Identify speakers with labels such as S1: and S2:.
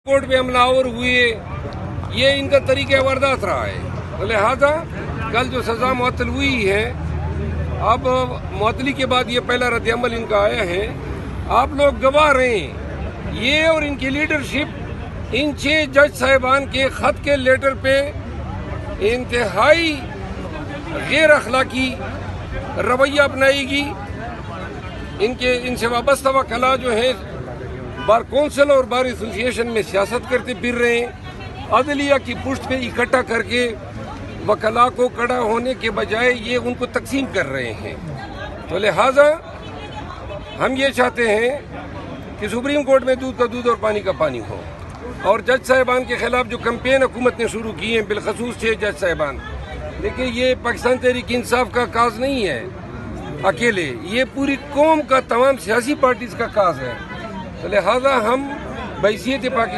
S1: Court पे हमलावर हुए, ये इनका तरीक़ा वारदात रहा है। तो लिहाजा कल जो सज़ा मुअत्तल हुई है, अब मुअत्तली के बाद ये पहला रद्द-ए-अमल इनका आया है। आप लोग गवाह रहें, ये और इनकी लीडरशिप इन 6 जज साहिबान के ख़त के लेटर पे इंतहाई गैर अखलाकी रवैया अपनाएगी। इनसे वाबस्ता वकला जो हैं बार कौंसिल और बार एसोसिएशन में सियासत करते फिर रहे हैं। अदलिया की पुष्ट पे इकट्ठा करके वकला को कड़ा होने के बजाय ये उनको तकसीम कर रहे हैं। तो लिहाजा हम ये चाहते हैं कि सुप्रीम कोर्ट में दूध का दूध और पानी का पानी हो, और जज साहिबान के खिलाफ जो कैंपेन हुकूमत ने शुरू की है, बिलखसूस 6 जज साहिबान, लेकिन ये पाकिस्तान तहरीक इंसाफ का काज नहीं है अकेले, ये पूरी कौम का, तमाम सियासी पार्टीज का काज है। तो लिहाजा हम बहैसियत पाकिस्तान